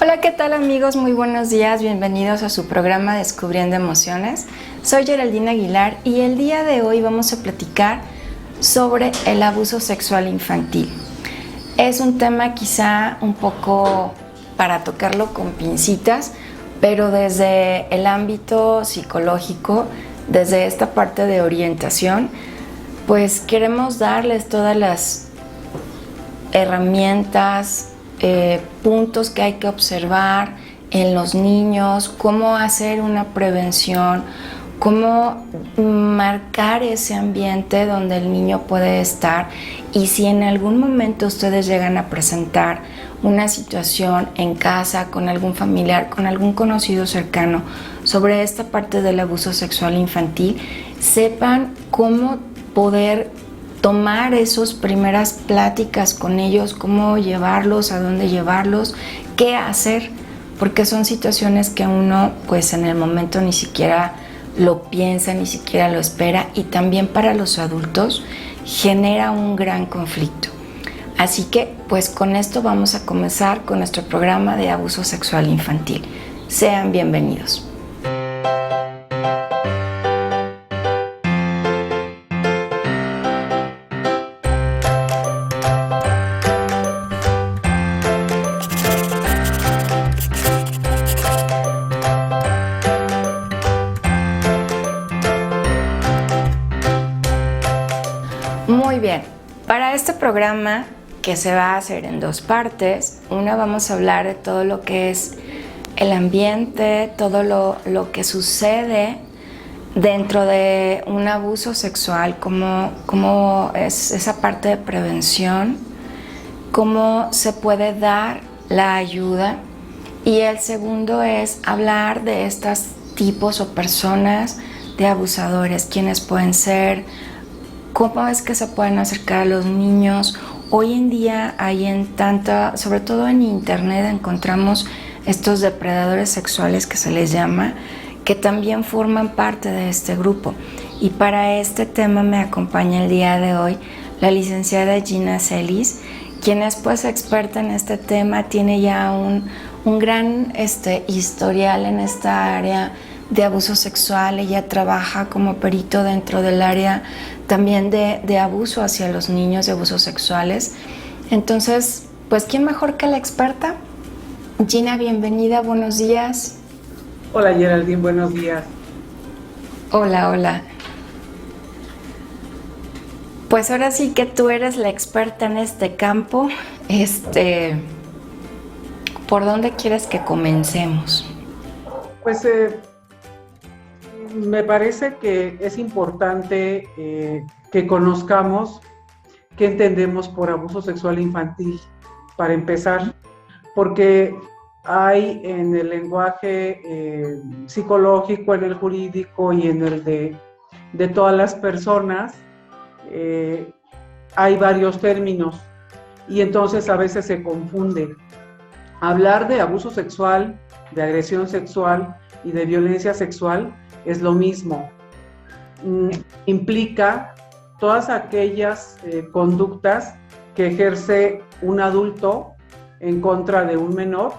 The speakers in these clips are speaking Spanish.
Hola, ¿qué tal amigos? Muy buenos días, bienvenidos a su programa Descubriendo Emociones. Soy Geraldine Aguilar y el día de hoy vamos a platicar sobre el abuso sexual infantil. Es un tema quizá un poco para tocarlo con pincitas, pero desde el ámbito psicológico, desde esta parte de orientación, pues queremos darles todas las herramientas, puntos que hay que observar en los niños, cómo hacer una prevención, cómo marcar ese ambiente donde el niño puede estar, y si en algún momento ustedes llegan a presentar una situación en casa con algún familiar, con algún conocido cercano sobre esta parte del abuso sexual infantil, sepan cómo poder tomar esas primeras pláticas con ellos, cómo llevarlos, a dónde llevarlos, qué hacer, porque son situaciones que uno pues en el momento ni siquiera lo piensa, ni siquiera lo espera, y también para los adultos genera un gran conflicto. Así que pues con esto vamos a comenzar con nuestro programa de abuso sexual infantil. Sean bienvenidos. Muy bien, para este programa, que se va a hacer en dos partes, una vamos a hablar de todo lo que es el ambiente, todo lo que sucede dentro de un abuso sexual, cómo es esa parte de prevención, cómo se puede dar la ayuda, y el segundo es hablar de estos tipos o personas de abusadores, quiénes pueden ser, cómo es que se pueden acercar a los niños. Hoy en día hay sobre todo en internet, encontramos estos depredadores sexuales que se les llama, que también forman parte de este grupo. Y para este tema me acompaña el día de hoy la licenciada Gina Celis, quien es pues experta en este tema, tiene ya un gran historial en esta área de abuso sexual. Ella trabaja como perito dentro del área también de abuso hacia los niños, de abusos sexuales. Entonces, pues, ¿quién mejor que la experta? Gina, bienvenida, buenos días. Hola Geraldine, buenos días. Hola, hola. Pues ahora sí que tú eres la experta en este campo. ¿Por dónde quieres que comencemos? Pues me parece que es importante que conozcamos qué entendemos por abuso sexual infantil, para empezar, porque hay en el lenguaje psicológico, en el jurídico y en el de todas las personas, hay varios términos, y entonces a veces se confunde. Hablar de abuso sexual, de agresión sexual y de violencia sexual es lo mismo. Implica todas aquellas conductas que ejerce un adulto en contra de un menor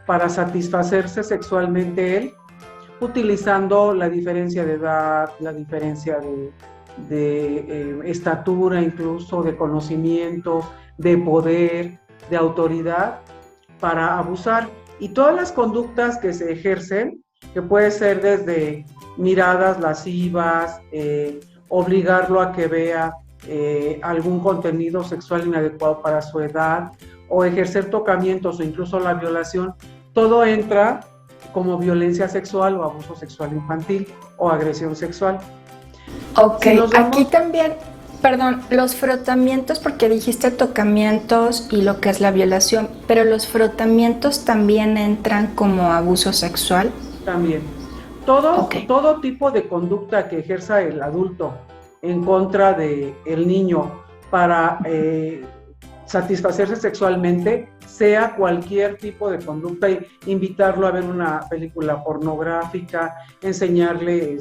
para satisfacerse sexualmente él, utilizando la diferencia de edad, la diferencia de estatura, incluso de conocimientos, de poder, de autoridad, para abusar. Y todas las conductas que se ejercen, que puede ser desde miradas lascivas, obligarlo a que vea algún contenido sexual inadecuado para su edad, o ejercer tocamientos o incluso la violación, todo entra como violencia sexual o abuso sexual infantil o agresión sexual. Ok, aquí también, perdón, los frotamientos, porque dijiste tocamientos y lo que es la violación, pero los frotamientos también entran como abuso sexual. También. Todo tipo de conducta que ejerza el adulto en contra del niño para satisfacerse sexualmente, sea cualquier tipo de conducta, invitarlo a ver una película pornográfica, enseñarle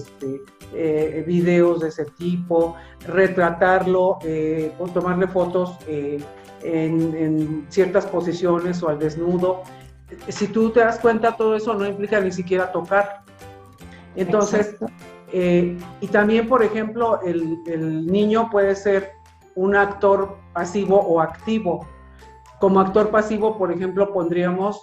videos de ese tipo, retratarlo, tomarle fotos en ciertas posiciones o al desnudo. si tú te das cuenta, todo eso no implica ni siquiera tocar. Entonces, y también, por ejemplo, el niño puede ser un actor pasivo o activo. Como actor pasivo, por ejemplo, pondríamos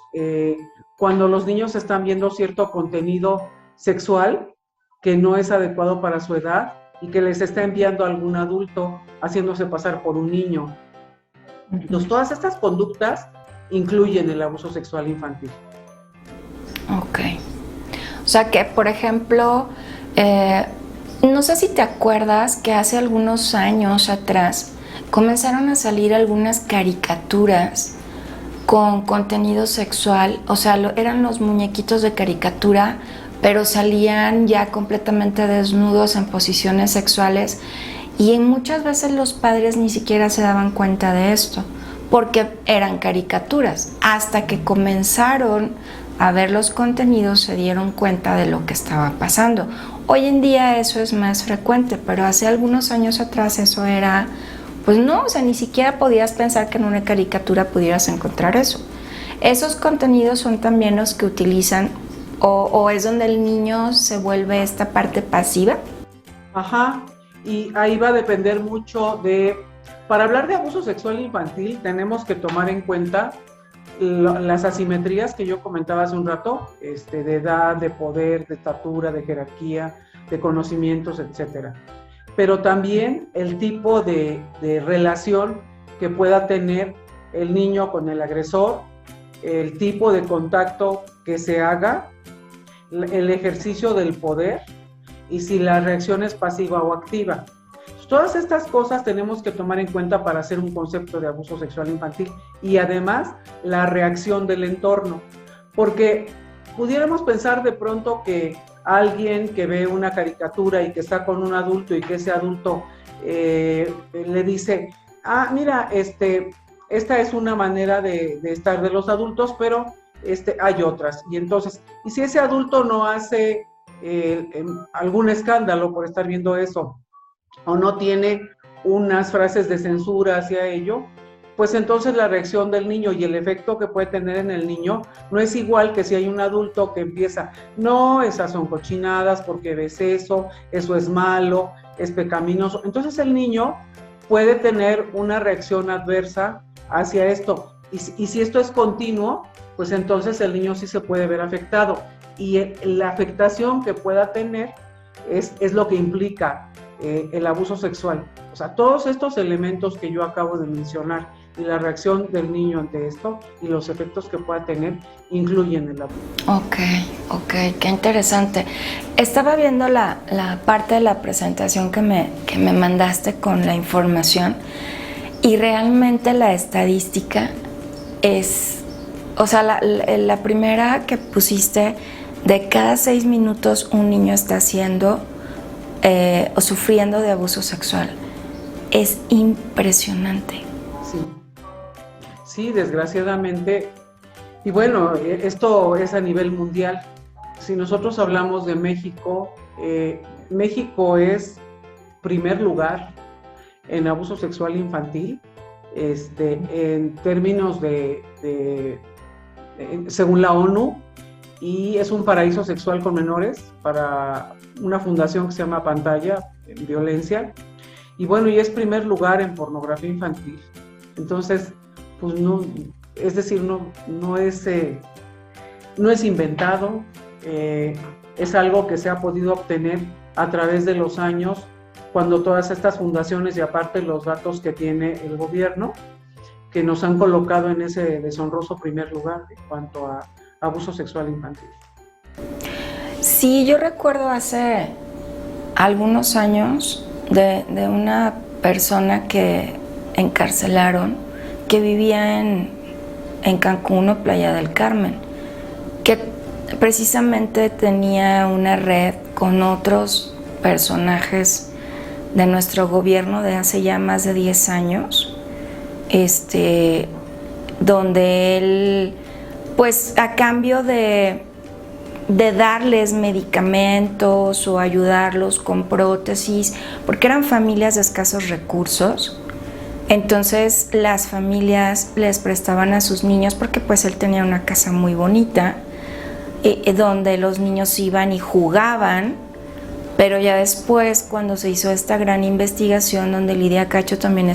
cuando los niños están viendo cierto contenido sexual que no es adecuado para su edad y que les está enviando algún adulto haciéndose pasar por un niño. Entonces, todas estas conductas incluyen el abuso sexual infantil. Ok. O sea que, por ejemplo, no sé si te acuerdas que hace algunos años atrás comenzaron a salir algunas caricaturas con contenido sexual, o sea, eran los muñequitos de caricatura, pero salían ya completamente desnudos en posiciones sexuales y muchas veces los padres ni siquiera se daban cuenta de esto, porque eran caricaturas. Hasta que comenzaron a ver los contenidos se dieron cuenta de lo que estaba pasando. Hoy en día eso es más frecuente, pero hace algunos años atrás eso era... Pues no, o sea, ni siquiera podías pensar que en una caricatura pudieras encontrar eso. Esos contenidos son también los que utilizan o es donde el niño se vuelve esta parte pasiva. Ajá, y ahí va a depender mucho de... Para hablar de abuso sexual infantil tenemos que tomar en cuenta las asimetrías que yo comentaba hace un rato, de edad, de poder, de estatura, de jerarquía, de conocimientos, etcétera. Pero también el tipo de relación que pueda tener el niño con el agresor, el tipo de contacto que se haga, el ejercicio del poder y si la reacción es pasiva o activa. Todas estas cosas tenemos que tomar en cuenta para hacer un concepto de abuso sexual infantil y además la reacción del entorno, porque pudiéramos pensar de pronto que alguien que ve una caricatura y que está con un adulto y que ese adulto le dice, mira, esta es una manera de estar de los adultos, pero hay otras. Y entonces, y si ese adulto no hace algún escándalo por estar viendo eso, o no tiene unas frases de censura hacia ello, pues entonces la reacción del niño y el efecto que puede tener en el niño no es igual que si hay un adulto que empieza, no, esas son cochinadas, porque ves eso es malo, es pecaminoso. Entonces el niño puede tener una reacción adversa hacia esto. Y si esto es continuo, pues entonces el niño sí se puede ver afectado. Y la afectación que pueda tener es lo que implica el abuso sexual. O sea, todos estos elementos que yo acabo de mencionar y la reacción del niño ante esto y los efectos que pueda tener incluyen el abuso. Ok, qué interesante. Estaba viendo la parte de la presentación que me mandaste con la información y realmente la estadística es, o sea, la primera que pusiste, de cada 6 minutos un niño está haciendo o sufriendo de abuso sexual. Es impresionante. Sí, desgraciadamente. Y bueno, esto es a nivel mundial. Si nosotros hablamos de México, México es primer lugar en abuso sexual infantil, en términos según la ONU, y es un paraíso sexual con menores para una fundación que se llama Pantalla en Violencia, y bueno, y es primer lugar en pornografía infantil. Entonces, pues no, es decir, no es inventado, es algo que se ha podido obtener a través de los años, cuando todas estas fundaciones y aparte los datos que tiene el gobierno, que nos han colocado en ese deshonroso primer lugar en cuanto a abuso sexual infantil. Sí, yo recuerdo hace algunos años de una persona que encarcelaron, que vivía en Cancún o Playa del Carmen, que precisamente tenía una red con otros personajes de nuestro gobierno de hace ya más de 10 años, donde él, pues a cambio de darles medicamentos o ayudarlos con prótesis, porque eran familias de escasos recursos, Entonces las familias les prestaban a sus niños porque pues él tenía una casa muy bonita donde los niños iban y jugaban, pero ya después cuando se hizo esta gran investigación donde Lidia Cacho también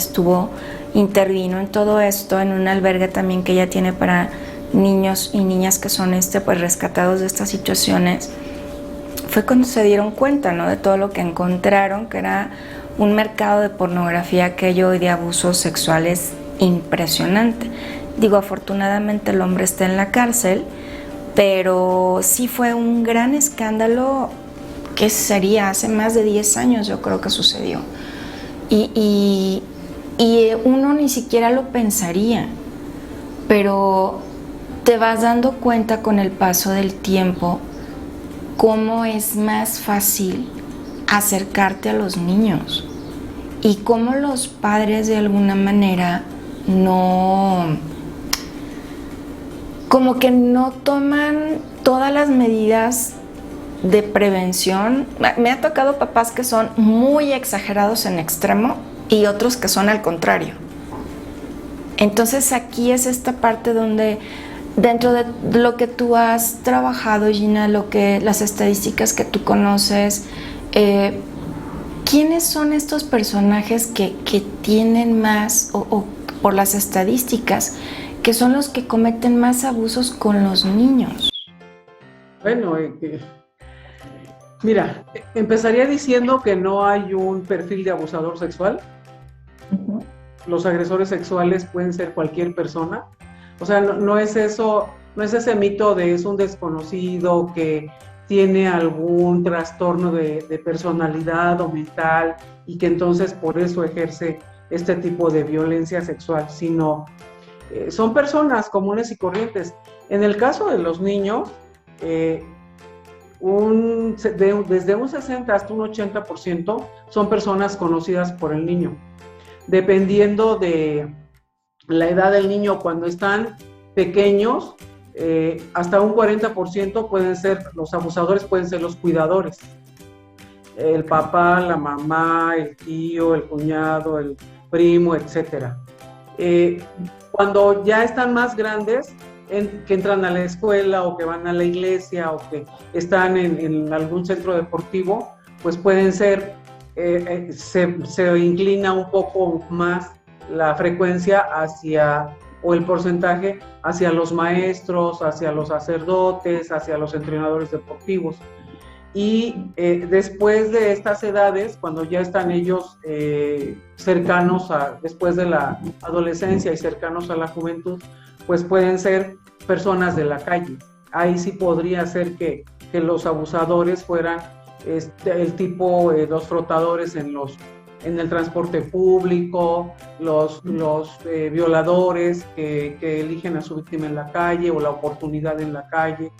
intervino en todo esto, en un albergue también que ella tiene para niños y niñas que son pues rescatados de estas situaciones, fue cuando se dieron cuenta, ¿no?, de todo lo que encontraron, que era un mercado de pornografía aquello y de abusos sexuales impresionante. Digo, afortunadamente el hombre está en la cárcel, pero sí fue un gran escándalo que sería hace más de 10 años, yo creo que sucedió. Y uno ni siquiera lo pensaría, pero te vas dando cuenta con el paso del tiempo cómo es más fácil acercarte a los niños y cómo los padres de alguna manera como que no toman todas las medidas de prevención. Me ha tocado papás que son muy exagerados en extremo y otros que son al contrario. Entonces aquí es esta parte donde dentro de lo que tú has trabajado, Gina, las estadísticas que tú conoces, ¿quiénes son estos personajes que tienen más, o por las estadísticas, que son los que cometen más abusos con los niños? Bueno, mira, empezaría diciendo que no hay un perfil de abusador sexual. Uh-huh. Los agresores sexuales pueden ser cualquier persona. O sea, no es eso, no es ese mito de es un desconocido que tiene algún trastorno de personalidad o mental y que entonces por eso ejerce este tipo de violencia sexual, sino son personas comunes y corrientes. En el caso de los niños, desde un 60 hasta un 80% son personas conocidas por el niño. Dependiendo de la edad del niño, cuando están pequeños, hasta un 40% pueden ser los abusadores, pueden ser los cuidadores. El papá, la mamá, el tío, el cuñado, el primo, etc. Cuando ya están más grandes, que entran a la escuela o que van a la iglesia o que están en algún centro deportivo, pues pueden ser, se inclina un poco más la frecuencia o el porcentaje hacia los maestros, hacia los sacerdotes, hacia los entrenadores deportivos. Y después de estas edades, cuando ya están ellos cercanos después de la adolescencia y cercanos a la juventud, pues pueden ser personas de la calle. Ahí sí podría ser que los abusadores fueran el tipo, los frotadores en el transporte público, los violadores que eligen a su víctima en la calle, o la oportunidad en la calle,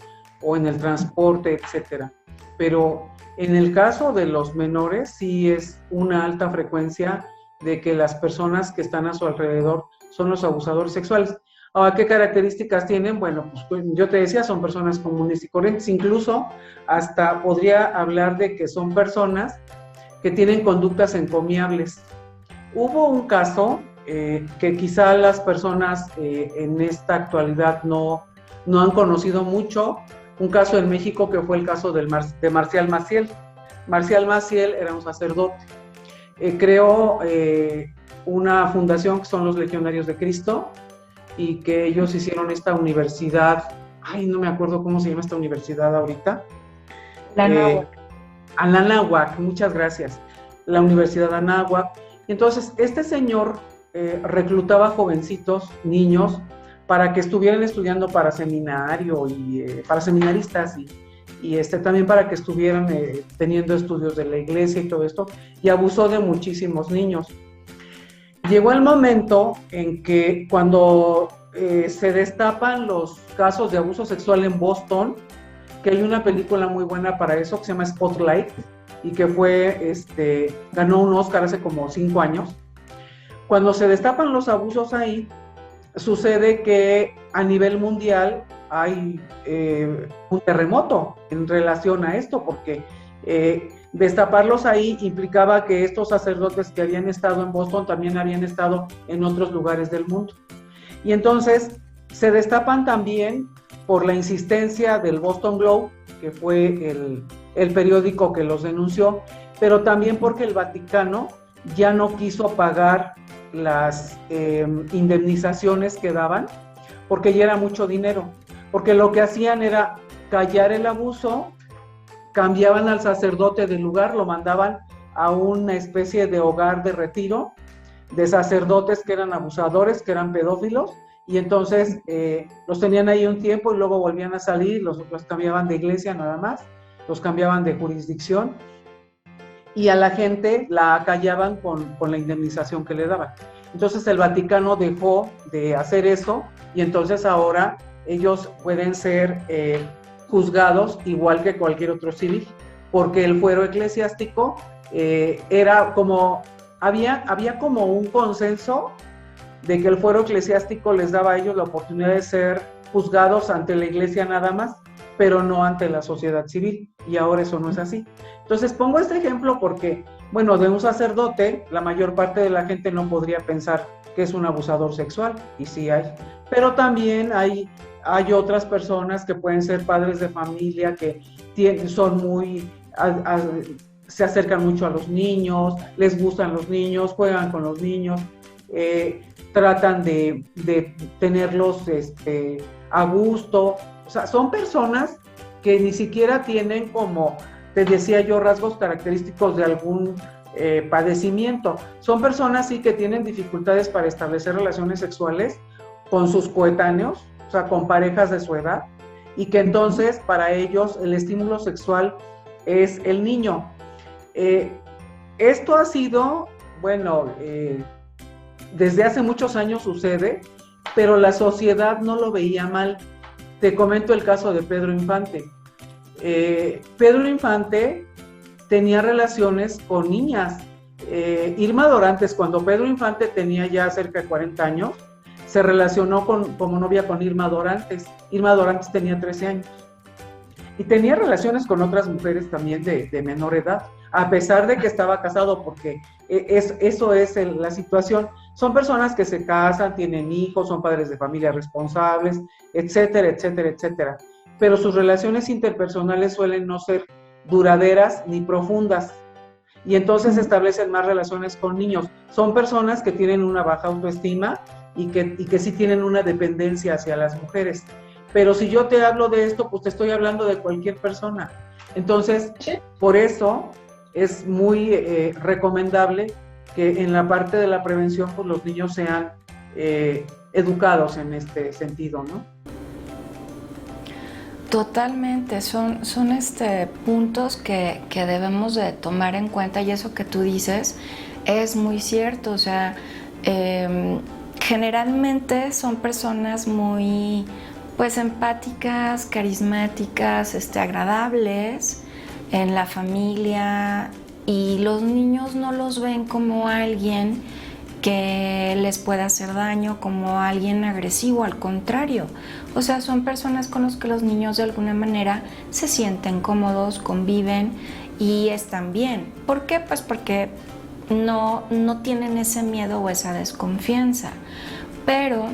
o en el transporte, etcétera. Pero en el caso de los menores sí es una alta frecuencia de que las personas que están a su alrededor son los abusadores sexuales. Ahora, ¿qué características tienen? Bueno, pues yo te decía, son personas comunes y corrientes. Incluso hasta podría hablar de que son personas que tienen conductas encomiables. Hubo un caso que quizá las personas en esta actualidad no han conocido mucho, un caso en México que fue el caso de Marcial Maciel. Marcial Maciel era un sacerdote. Creó una fundación que son los Legionarios de Cristo, y que ellos hicieron esta universidad, no me acuerdo cómo se llama esta universidad ahorita. La Anáhuac. La Anáhuac, muchas gracias. La Universidad Anáhuac. Entonces, este señor reclutaba jovencitos, niños, para que estuvieran estudiando para seminario y para seminaristas y también para que estuvieran teniendo estudios de la iglesia y todo esto, y abusó de muchísimos niños. Llegó el momento en que cuando se destapan los casos de abuso sexual en Boston, que hay una película muy buena para eso que se llama Spotlight y que ganó un Oscar hace como 5 años. Cuando se destapan los abusos ahí, sucede que a nivel mundial hay un terremoto en relación a esto, porque Destaparlos ahí implicaba que estos sacerdotes que habían estado en Boston también habían estado en otros lugares del mundo. Y entonces se destapan también por la insistencia del Boston Globe, que fue el periódico que los denunció, pero también porque el Vaticano ya no quiso pagar las indemnizaciones que daban, porque ya era mucho dinero, porque lo que hacían era callar el abuso, cambiaban al sacerdote del lugar, lo mandaban a una especie de hogar de retiro de sacerdotes que eran abusadores, que eran pedófilos, y entonces los tenían ahí un tiempo y luego volvían a salir, los cambiaban de iglesia nada más, los cambiaban de jurisdicción, y a la gente la acallaban con la indemnización que le daban. Entonces el Vaticano dejó de hacer eso, y entonces ahora ellos pueden ser juzgados igual que cualquier otro civil, porque el fuero eclesiástico era como, había como un consenso de que el fuero eclesiástico les daba a ellos la oportunidad de ser juzgados ante la iglesia nada más, pero no ante la sociedad civil, y ahora eso no es así. Entonces pongo este ejemplo porque, bueno, de un sacerdote, la mayor parte de la gente no podría pensar que es un abusador sexual, y sí hay, pero también hay otras personas que pueden ser padres de familia, que son muy, se acercan mucho a los niños, les gustan los niños, juegan con los niños, tratan de tenerlos a gusto. O sea, son personas que ni siquiera tienen, como te decía yo, rasgos característicos de algún padecimiento. Son personas sí que tienen dificultades para establecer relaciones sexuales con sus coetáneos, o sea, con parejas de su edad, y que entonces para ellos el estímulo sexual es el niño. Esto ha sido, bueno, desde hace muchos años sucede, pero la sociedad no lo veía mal. Te comento el caso de Pedro Infante. Pedro Infante tenía relaciones con niñas. Irma Dorantes, cuando Pedro Infante tenía ya cerca de 40 años, se relacionó como novia con Irma Dorantes. Irma Dorantes tenía 13 años. Y tenía relaciones con otras mujeres también de menor edad, a pesar de que estaba casado, porque eso es la situación. Son personas que se casan, tienen hijos, son padres de familia responsables, etcétera, etcétera, etcétera. Pero sus relaciones interpersonales suelen no ser duraderas ni profundas. Y entonces establecen más relaciones con niños. Son personas que tienen una baja autoestima y que sí tienen una dependencia hacia las mujeres. Pero si yo te hablo de esto, pues te estoy hablando de cualquier persona. Entonces, por eso es muy recomendable que en la parte de la prevención, pues los niños sean educados en este sentido, ¿no? Totalmente, son puntos que debemos de tomar en cuenta, y eso que tú dices es muy cierto. O sea, generalmente son personas muy, pues, empáticas, carismáticas, agradables en la familia, y los niños no los ven como alguien que les pueda hacer daño, como alguien agresivo. Al contrario, o sea, son personas con las que los niños de alguna manera se sienten cómodos, conviven y están bien. ¿Por qué? Pues porque no tienen ese miedo o esa desconfianza. Pero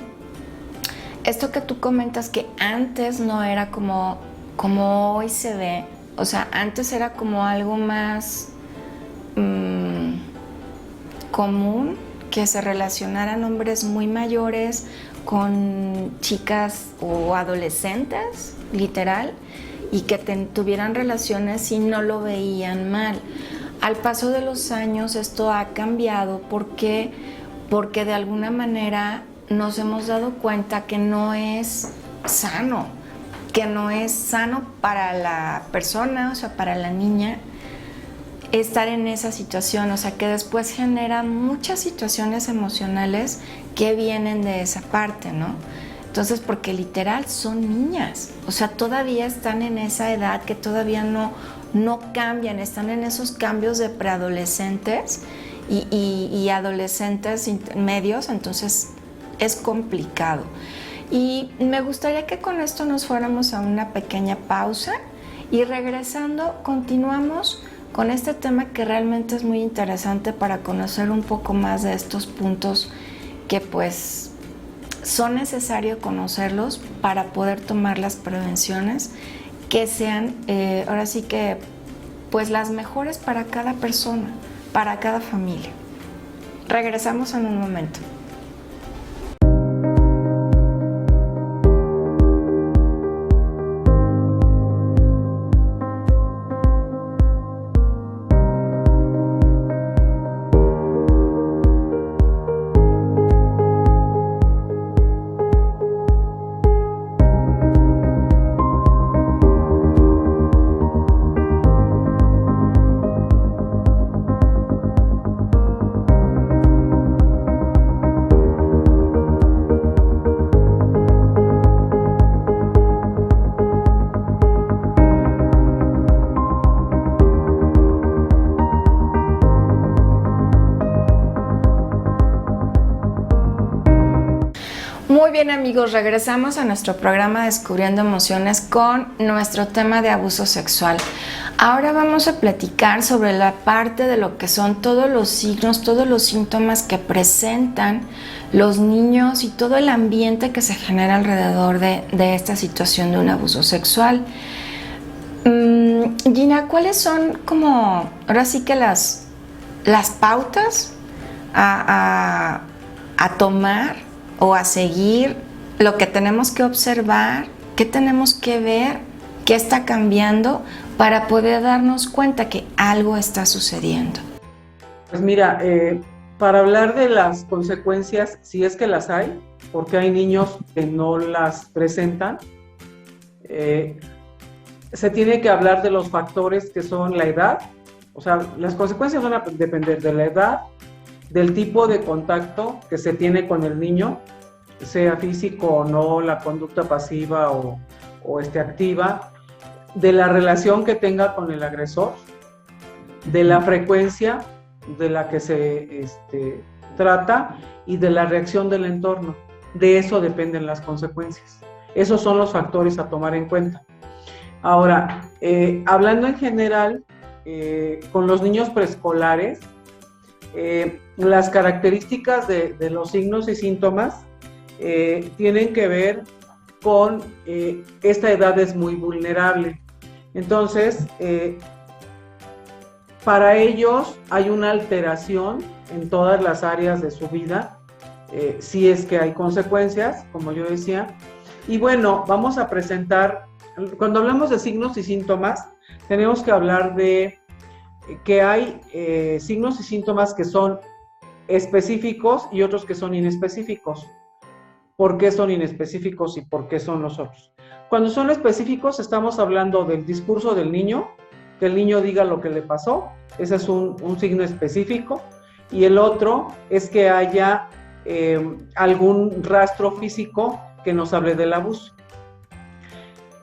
esto que tú comentas, que antes no era como hoy se ve, o sea, antes era como algo más común, que se relacionaran hombres muy mayores con chicas o adolescentes, literal, y que tuvieran relaciones y no lo veían mal. Al paso de los años esto ha cambiado. ¿Por qué? Porque de alguna manera nos hemos dado cuenta que no es sano, para la persona, o sea, para la niña, estar en esa situación. O sea, que después genera muchas situaciones emocionales que vienen de esa parte, ¿no? Entonces, porque literal son niñas, o sea, todavía están en esa edad que todavía no cambian, están en esos cambios de preadolescentes y adolescentes medios. Entonces es complicado. Y me gustaría que con esto nos fuéramos a una pequeña pausa, y regresando continuamos con este tema que realmente es muy interesante para conocer un poco más de estos puntos que pues son necesarios conocerlos para poder tomar las prevenciones que sean ahora sí que pues las mejores para cada persona, para cada familia. Regresamos en un momento. Muy bien amigos, regresamos a nuestro programa Descubriendo Emociones con nuestro tema de abuso sexual. Ahora vamos a platicar sobre la parte de lo que son todos los signos, todos los síntomas que presentan los niños y todo el ambiente que se genera alrededor de esta situación de un abuso sexual. Gina, ¿cuáles son como ahora sí que las pautas a tomar o a seguir, lo que tenemos que observar, qué tenemos que ver, qué está cambiando para poder darnos cuenta que algo está sucediendo? Pues mira, para hablar de las consecuencias, si es que las hay, porque hay niños que no las presentan, se tiene que hablar de los factores que son la edad, o sea, las consecuencias van a depender de la edad, del tipo de contacto que se tiene con el niño, sea físico o no, la conducta pasiva o activa, de la relación que tenga con el agresor, de la frecuencia de la que se trata y de la reacción del entorno. De eso dependen las consecuencias. Esos son los factores a tomar en cuenta. Ahora, hablando en general, con los niños preescolares, las características de los signos y síntomas tienen que ver con esta edad es muy vulnerable. Entonces, para ellos hay una alteración en todas las áreas de su vida, si es que hay consecuencias, como yo decía. Y bueno, vamos a presentar, cuando hablamos de signos y síntomas, tenemos que hablar de que hay signos y síntomas que son específicos y otros que son inespecíficos. ¿Por qué son inespecíficos y por qué son los otros? Cuando son específicos estamos hablando del discurso del niño, que el niño diga lo que le pasó, ese es un signo específico, y el otro es que haya algún rastro físico que nos hable del abuso.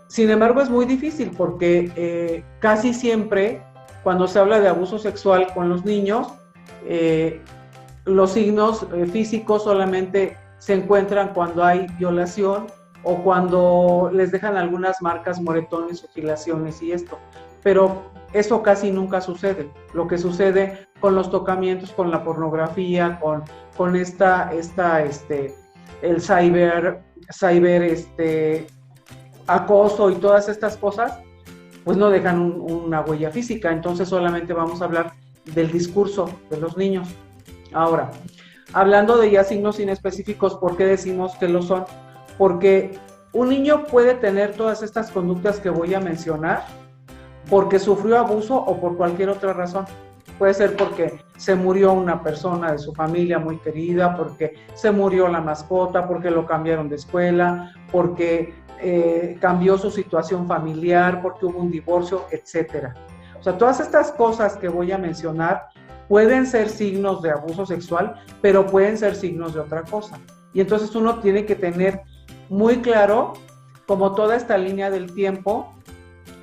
Sin embargo, es muy difícil porque casi siempre cuando se habla de abuso sexual con los niños, los signos físicos solamente se encuentran cuando hay violación o cuando les dejan algunas marcas, moretones o filaciones y esto. Pero eso casi nunca sucede. Lo que sucede con los tocamientos, con la pornografía, con el cyber acoso y todas estas cosas, pues no dejan una huella física. Entonces solamente vamos a hablar del discurso de los niños. Ahora, hablando de ya signos inespecíficos, ¿por qué decimos que lo son? Porque un niño puede tener todas estas conductas que voy a mencionar porque sufrió abuso o por cualquier otra razón. Puede ser porque se murió una persona de su familia muy querida, porque se murió la mascota, porque lo cambiaron de escuela, porque cambió su situación familiar, porque hubo un divorcio, etc. O sea, todas estas cosas que voy a mencionar pueden ser signos de abuso sexual, pero pueden ser signos de otra cosa. Y entonces uno tiene que tener muy claro, como toda esta línea del tiempo,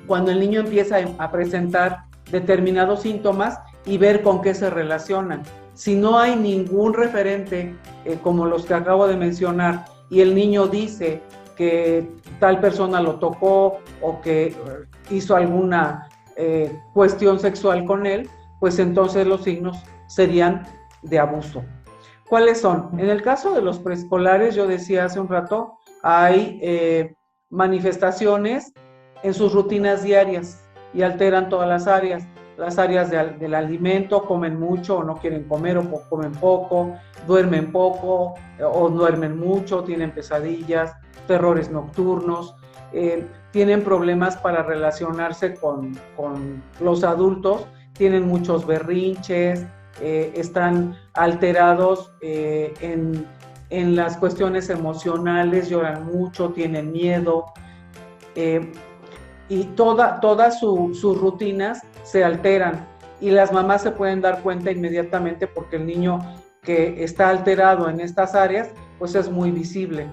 cuando el niño empieza a presentar determinados síntomas y ver con qué se relacionan. Si no hay ningún referente, como los que acabo de mencionar, y el niño dice que tal persona lo tocó o que hizo alguna cuestión sexual con él, pues entonces los signos serían de abuso. ¿Cuáles son? En el caso de los preescolares, yo decía hace un rato, hay manifestaciones en sus rutinas diarias y alteran todas las áreas del alimento, comen mucho o no quieren comer o comen poco, duermen poco o duermen mucho, tienen pesadillas, terrores nocturnos, tienen problemas para relacionarse con los adultos, tienen muchos berrinches, están alterados en las cuestiones emocionales, lloran mucho, tienen miedo, y todas sus rutinas se alteran y las mamás se pueden dar cuenta inmediatamente porque el niño que está alterado en estas áreas pues es muy visible.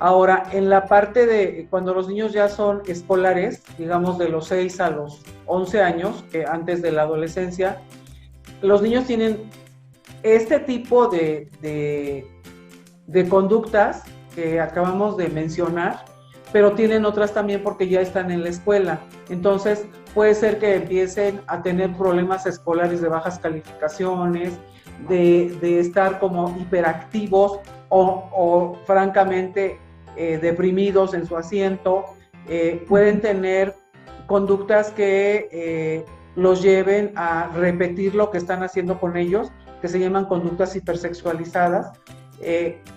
Ahora, en la parte de cuando los niños ya son escolares, digamos de los 6 a los 11 años, antes de la adolescencia, los niños tienen este tipo de conductas que acabamos de mencionar, pero tienen otras también porque ya están en la escuela. Entonces, puede ser que empiecen a tener problemas escolares de bajas calificaciones, de estar como hiperactivos o francamente deprimidos en su asiento. Pueden tener conductas que los lleven a repetir lo que están haciendo con ellos, que se llaman conductas hipersexualizadas.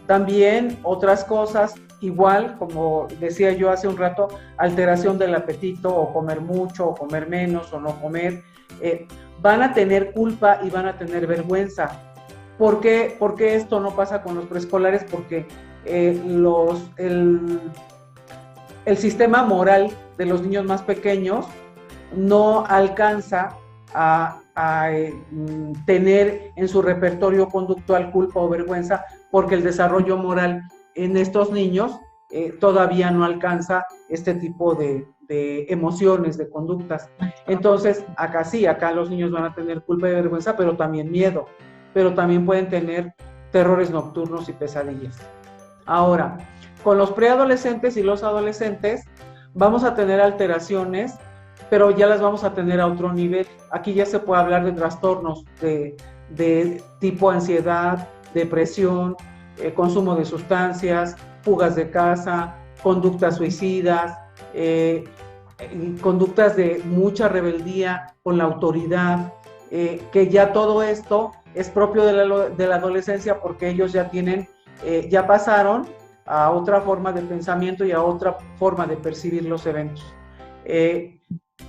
También otras cosas, igual como decía yo hace un rato, alteración del apetito o comer mucho o comer menos o no comer, van a tener culpa y van a tener vergüenza. ¿Por qué esto no pasa con los preescolares? Porque el sistema moral de los niños más pequeños no alcanza a tener en su repertorio conductual culpa o vergüenza, porque el desarrollo moral en estos niños todavía no alcanza este tipo de emociones, de conductas. Entonces, acá los niños van a tener culpa y vergüenza, pero también miedo, pero también pueden tener terrores nocturnos y pesadillas. Ahora, con los preadolescentes y los adolescentes vamos a tener alteraciones, pero ya las vamos a tener a otro nivel. Aquí ya se puede hablar de trastornos de tipo ansiedad, depresión, consumo de sustancias, fugas de casa, conductas suicidas, conductas de mucha rebeldía con la autoridad, que ya todo esto es propio de la adolescencia porque ellos ya ya pasaron a otra forma de pensamiento y a otra forma de percibir los eventos.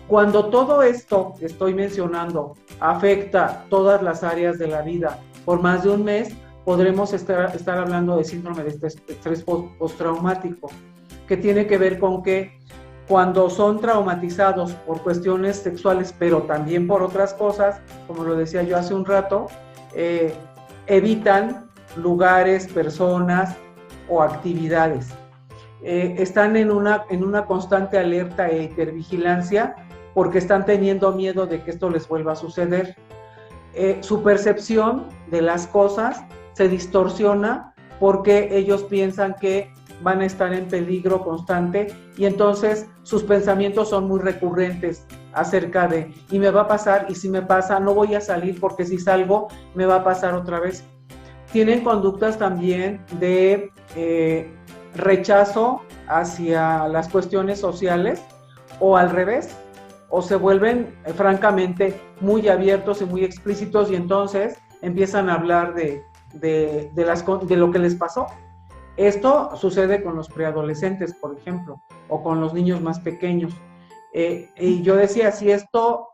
Cuando todo esto que estoy mencionando afecta todas las áreas de la vida por más de un mes, podremos estar hablando de síndrome de estrés postraumático, que tiene que ver con que cuando son traumatizados por cuestiones sexuales, pero también por otras cosas, como lo decía yo hace un rato, evitan lugares, personas o actividades. Están en una constante alerta e hipervigilancia porque están teniendo miedo de que esto les vuelva a suceder. Su percepción de las cosas se distorsiona porque ellos piensan que van a estar en peligro constante y entonces sus pensamientos son muy recurrentes acerca de, y me va a pasar, y si me pasa, no voy a salir porque si salgo me va a pasar otra vez. Tienen conductas también de rechazo hacia las cuestiones sociales o al revés, o se vuelven francamente muy abiertos y muy explícitos y entonces empiezan a hablar de lo que les pasó. Esto sucede con los preadolescentes, por ejemplo, o con los niños más pequeños. Y yo decía, si esto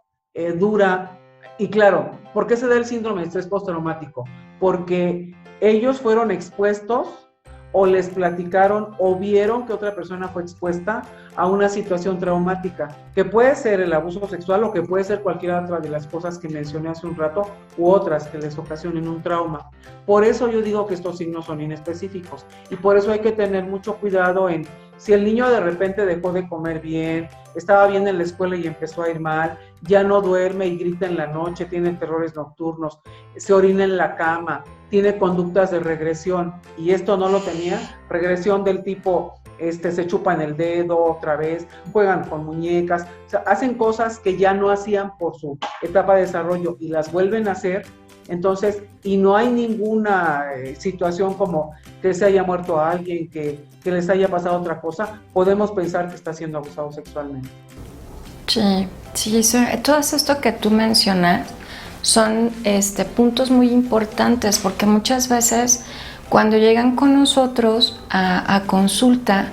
dura, y claro, ¿por qué se da el síndrome de estrés postraumático? Porque ellos fueron expuestos o les platicaron o vieron que otra persona fue expuesta a una situación traumática, que puede ser el abuso sexual o que puede ser cualquier otra de las cosas que mencioné hace un rato u otras que les ocasionen un trauma. Por eso yo digo que estos signos son inespecíficos y por eso hay que tener mucho cuidado en si el niño de repente dejó de comer bien, estaba bien en la escuela y empezó a ir mal, ya no duerme y grita en la noche, tiene terrores nocturnos, se orina en la cama, tiene conductas de regresión y esto no lo tenía, regresión del tipo se chupan el dedo otra vez, juegan con muñecas, o sea, hacen cosas que ya no hacían por su etapa de desarrollo y las vuelven a hacer. Entonces, y no hay ninguna situación como que se haya muerto a alguien, que les haya pasado otra cosa, podemos pensar que está siendo abusado sexualmente. Sí, todo esto que tú mencionas son puntos muy importantes, porque muchas veces cuando llegan con nosotros a consulta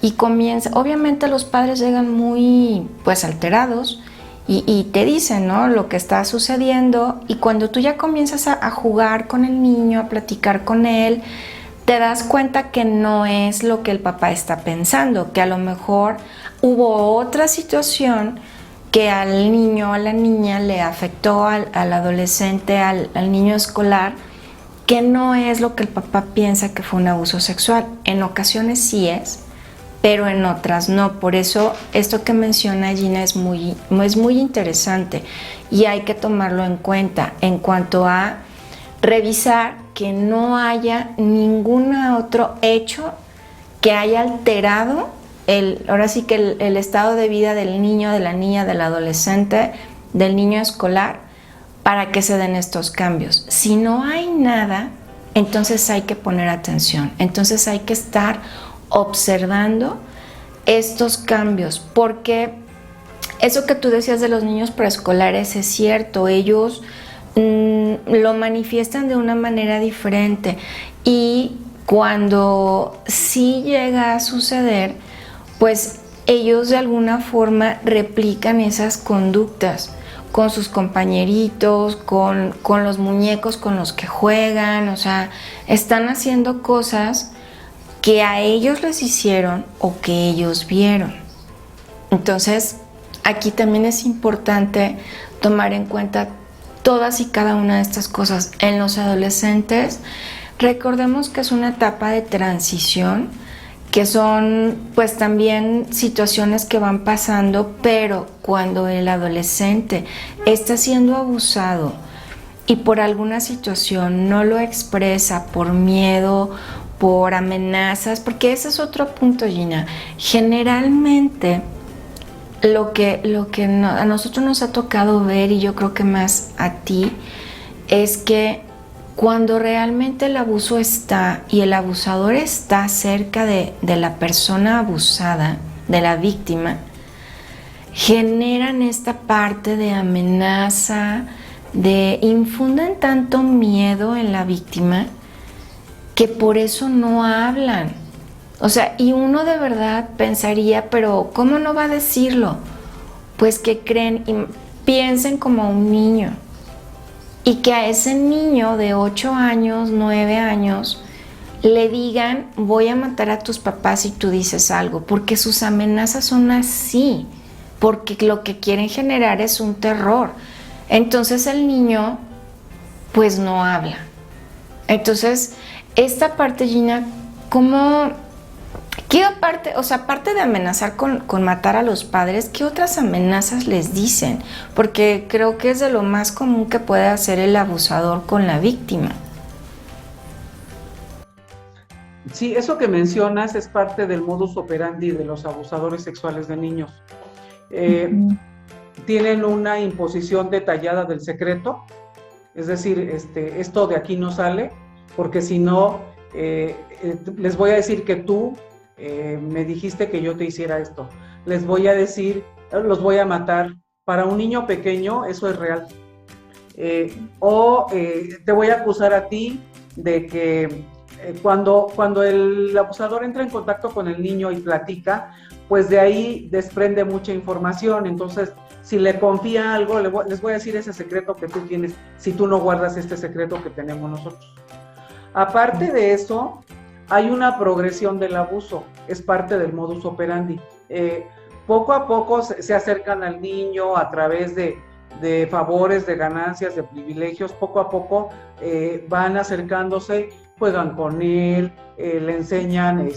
y comienza, obviamente los padres llegan muy pues alterados y te dicen, ¿no?, lo que está sucediendo, y cuando tú ya comienzas a jugar con el niño, a platicar con él, te das cuenta que no es lo que el papá está pensando, que a lo mejor hubo otra situación que al niño o a la niña le afectó, al adolescente, al niño escolar, que no es lo que el papá piensa que fue un abuso sexual. En ocasiones sí es, pero en otras no. Por eso esto que menciona Gina es muy interesante y hay que tomarlo en cuenta en cuanto a revisar que no haya ningún otro hecho que haya alterado ahora sí que el estado de vida del niño, de la niña, del adolescente, del niño escolar, para que se den estos cambios. Si no hay nada, entonces hay que poner atención, entonces hay que estar observando estos cambios, porque eso que tú decías de los niños preescolares es cierto, ellos lo manifiestan de una manera diferente, y cuando sí llega a suceder, pues ellos de alguna forma replican esas conductas con sus compañeritos, con los muñecos con los que juegan, o sea, están haciendo cosas que a ellos les hicieron o que ellos vieron. Entonces, aquí también es importante tomar en cuenta todas y cada una de estas cosas. En los adolescentes, recordemos que es una etapa de transición, que son pues también situaciones que van pasando, pero cuando el adolescente está siendo abusado y por alguna situación no lo expresa por miedo, por amenazas, porque ese es otro punto, Gina. Generalmente lo que a nosotros nos ha tocado ver, y yo creo que más a ti, es que cuando realmente el abuso está y el abusador está cerca de la persona abusada, de la víctima, generan esta parte de amenaza, infunden tanto miedo en la víctima que por eso no hablan. O sea, y uno de verdad pensaría, pero ¿cómo no va a decirlo? Pues que creen y piensen como un niño. Y que a ese niño de 8 años, 9 años, le digan, voy a matar a tus papás si tú dices algo, porque sus amenazas son así, porque lo que quieren generar es un terror. Entonces el niño, pues no habla. Entonces, esta parte, Gina, ¿qué aparte, o sea, aparte de amenazar con matar a los padres, qué otras amenazas les dicen? Porque creo que es de lo más común que puede hacer el abusador con la víctima. Sí, eso que mencionas es parte del modus operandi de los abusadores sexuales de niños. Tienen una imposición detallada del secreto, es decir, esto de aquí no sale, porque si no, les voy a decir que tú me dijiste que yo te hiciera esto. Les voy a decir, los voy a matar. Para un niño pequeño eso es real. Te voy a acusar a ti de que cuando el abusador entra en contacto con el niño y platica, pues de ahí desprende mucha información. Entonces, si le confía algo, les voy a decir ese secreto que tú tienes, si tú no guardas este secreto que tenemos nosotros. Aparte de eso, hay una progresión del abuso, es parte del modus operandi. Poco a poco se acercan al niño a través de favores, de ganancias, de privilegios. Poco a poco van acercándose, juegan con él, le enseñan,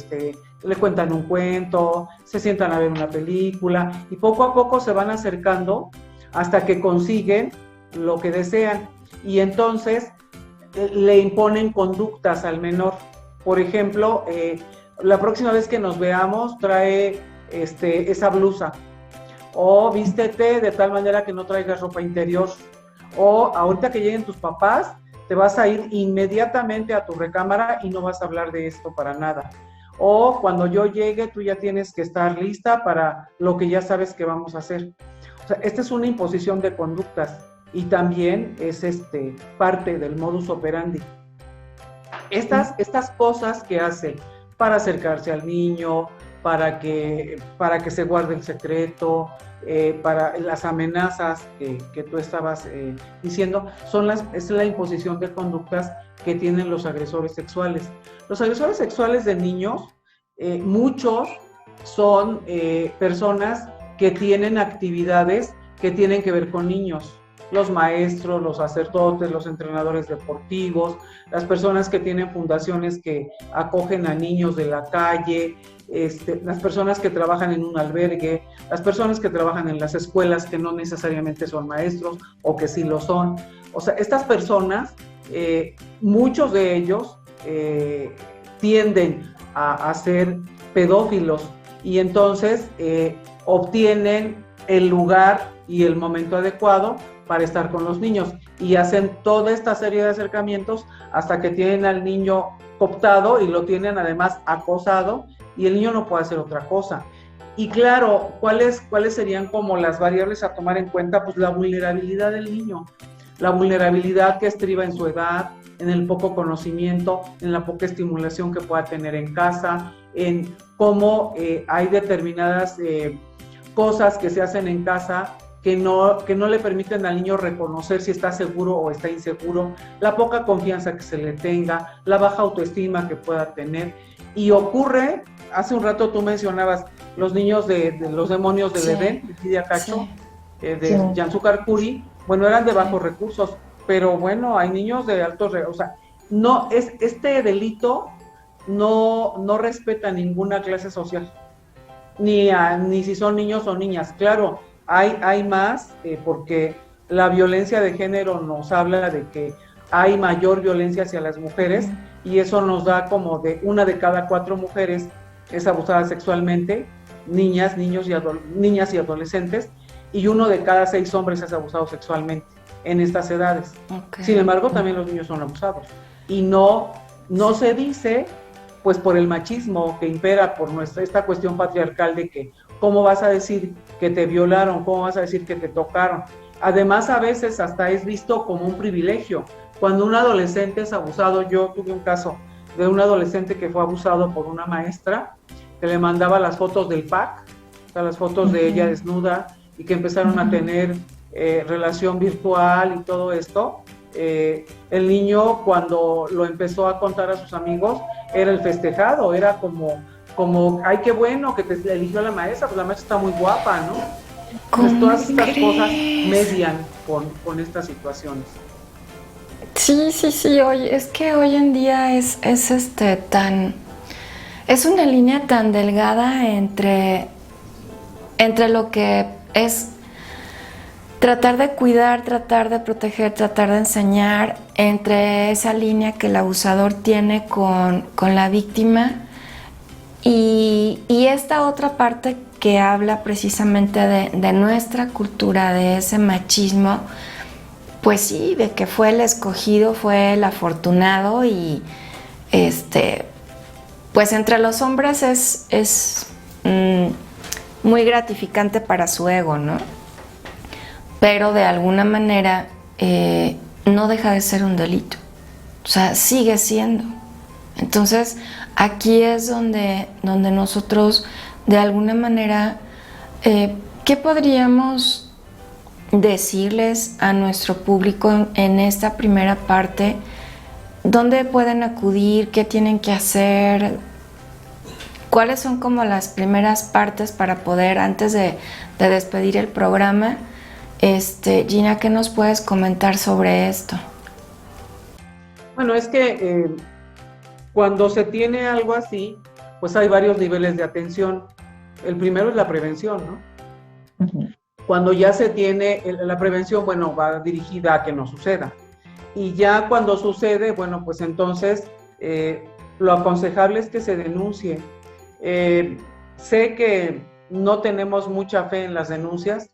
le cuentan un cuento, se sientan a ver una película, y poco a poco se van acercando hasta que consiguen lo que desean, y entonces le imponen conductas al menor. Por ejemplo, la próxima vez que nos veamos trae esa blusa, o vístete de tal manera que no traigas ropa interior, o ahorita que lleguen tus papás, te vas a ir inmediatamente a tu recámara y no vas a hablar de esto para nada. O cuando yo llegue, tú ya tienes que estar lista para lo que ya sabes que vamos a hacer. O sea, esta es una imposición de conductas y también es parte del modus operandi. Estas cosas que hacen para acercarse al niño, para que se guarde el secreto, para las amenazas que tú estabas diciendo, es la imposición de conductas que tienen los agresores sexuales. Los agresores sexuales de niños, muchos son personas que tienen actividades que tienen que ver con niños. Los maestros, los sacerdotes, los entrenadores deportivos, las personas que tienen fundaciones que acogen a niños de la calle, las personas que trabajan en un albergue, las personas que trabajan en las escuelas que no necesariamente son maestros o que sí lo son. O sea, estas personas, muchos de ellos tienden a ser pedófilos y entonces obtienen el lugar y el momento adecuado para estar con los niños y hacen toda esta serie de acercamientos hasta que tienen al niño cooptado y lo tienen además acosado y el niño no puede hacer otra cosa. Y claro, ¿cuáles serían como las variables a tomar en cuenta? Pues la vulnerabilidad del niño, la vulnerabilidad que estriba en su edad, en el poco conocimiento, en la poca estimulación que pueda tener en casa, en cómo hay determinadas cosas que se hacen en casa que no le permiten al niño reconocer si está seguro o está inseguro, la poca confianza que se le tenga, la baja autoestima que pueda tener. Y ocurre, hace un rato tú mencionabas los niños de los demonios del Edén, de Lidia Cacho, de Yanzúcar Curi, bueno, eran de bajos recursos, pero bueno, hay niños de altos recursos, o sea, no, este delito no respeta ninguna clase social, ni si son niños o niñas. Claro, hay más, porque la violencia de género nos habla de que hay mayor violencia hacia las mujeres y eso nos da como de 1 de cada 4 mujeres es abusada sexualmente, niñas y adolescentes, y 1 de cada 6 hombres es abusado sexualmente en estas edades. Okay. Sin embargo, también los niños son abusados y no se dice, pues por el machismo que impera, por esta cuestión patriarcal de que ¿cómo vas a decir que te violaron? ¿Cómo vas a decir que te tocaron? Además, a veces hasta es visto como un privilegio. Cuando un adolescente es abusado, yo tuve un caso de un adolescente que fue abusado por una maestra que le mandaba las fotos del pack, o sea, las fotos de ella desnuda, y que empezaron a tener relación virtual y todo esto. El niño, cuando lo empezó a contar a sus amigos, era el festejado, era como ay, qué bueno que te eligió la maestra, pues la maestra está muy guapa, ¿no? Entonces todas estas cosas median con estas situaciones. Sí, oye, es que hoy en día es una línea tan delgada entre lo que es tratar de cuidar, tratar de proteger, tratar de enseñar, entre esa línea que el abusador tiene con la víctima y esta otra parte que habla precisamente de nuestra cultura, de ese machismo, pues sí, de que fue el escogido, fue el afortunado y pues entre los hombres es muy gratificante para su ego, ¿no? Pero de alguna manera no deja de ser un delito, o sea, sigue siendo. Entonces, aquí es donde nosotros, de alguna manera, ¿qué podríamos decirles a nuestro público en esta primera parte? ¿Dónde pueden acudir? ¿Qué tienen que hacer? ¿Cuáles son como las primeras partes para poder, antes de despedir el programa? Gina, ¿qué nos puedes comentar sobre esto? Bueno, es que cuando se tiene algo así, pues hay varios niveles de atención. El primero es la prevención, ¿no? Uh-huh. Cuando ya se tiene la prevención, bueno, va dirigida a que no suceda. Y ya cuando sucede, bueno, pues entonces lo aconsejable es que se denuncie. Sé que no tenemos mucha fe en las denuncias,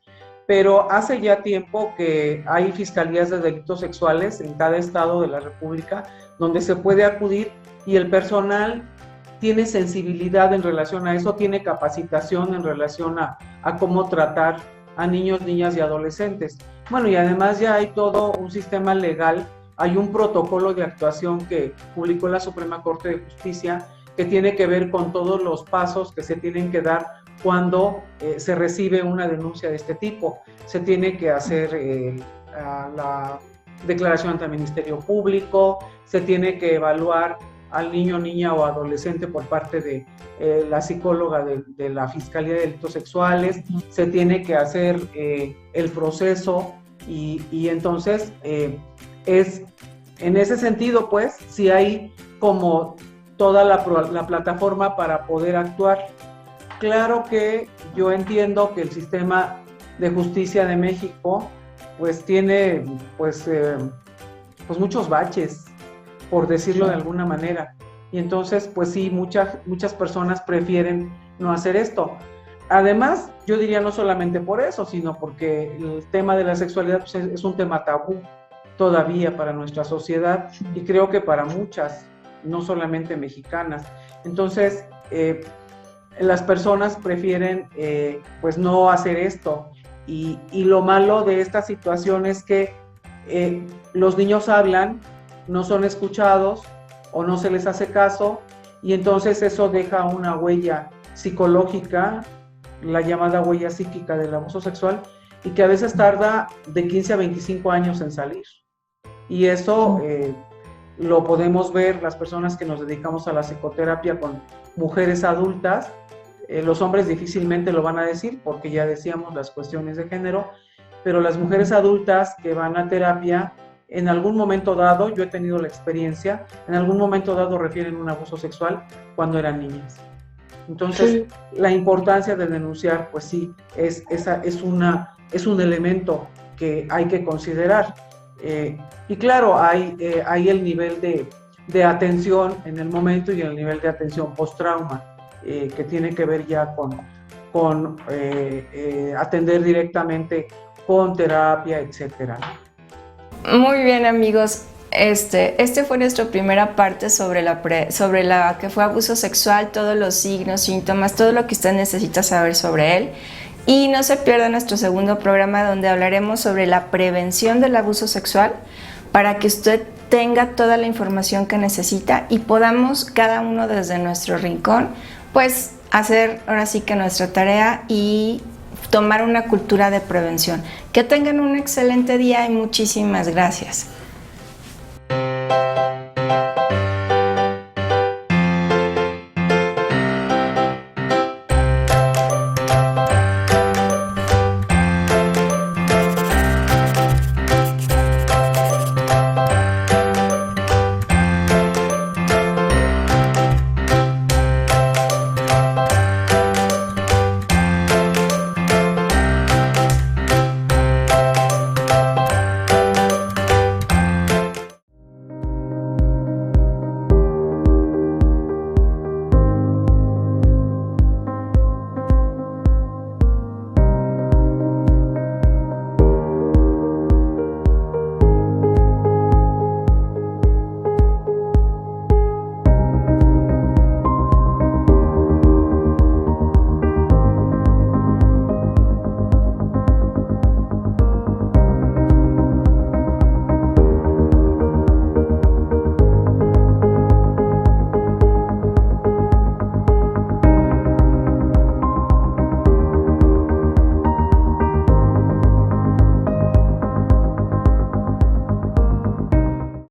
pero hace ya tiempo que hay fiscalías de delitos sexuales en cada estado de la República donde se puede acudir y el personal tiene sensibilidad en relación a eso, tiene capacitación en relación a cómo tratar a niños, niñas y adolescentes. Bueno, y además ya hay todo un sistema legal, hay un protocolo de actuación que publicó la Suprema Corte de Justicia que tiene que ver con todos los pasos que se tienen que dar cuando se recibe una denuncia de este tipo. Se tiene que hacer la declaración ante el Ministerio Público, se tiene que evaluar al niño, niña o adolescente por parte de la psicóloga de la Fiscalía de Delitos Sexuales, se tiene que hacer el proceso y entonces es en ese sentido, pues, si hay como toda la plataforma para poder actuar. Claro que yo entiendo que el sistema de justicia de México pues tiene pues muchos baches, por decirlo de alguna manera, y entonces pues sí, muchas personas prefieren no hacer esto. Además, yo diría no solamente por eso, sino porque el tema de la sexualidad pues, es un tema tabú todavía para nuestra sociedad y creo que para muchas, no solamente mexicanas. Entonces, las personas prefieren pues no hacer esto y lo malo de esta situación es que los niños hablan, no son escuchados o no se les hace caso y entonces eso deja una huella psicológica, la llamada huella psíquica del abuso sexual y que a veces tarda de 15 a 25 años en salir. Y eso lo podemos ver las personas que nos dedicamos a la psicoterapia con mujeres adultas. Los hombres difícilmente lo van a decir porque ya decíamos las cuestiones de género, pero las mujeres adultas que van a terapia, en algún momento dado, yo he tenido la experiencia, en algún momento dado refieren un abuso sexual cuando eran niñas. Entonces, sí, la importancia de denunciar, pues sí, es un elemento que hay que considerar. Y claro, hay el nivel de atención en el momento y el nivel de atención post-trauma, que tiene que ver ya con atender directamente con terapia, etcétera. Muy bien, amigos. Este fue nuestra primera parte sobre la que fue abuso sexual, todos los signos, síntomas, todo lo que usted necesita saber sobre él. Y no se pierda nuestro segundo programa donde hablaremos sobre la prevención del abuso sexual para que usted tenga toda la información que necesita y podamos cada uno desde nuestro rincón pues hacer ahora sí que nuestra tarea y tomar una cultura de prevención. Que tengan un excelente día y muchísimas gracias.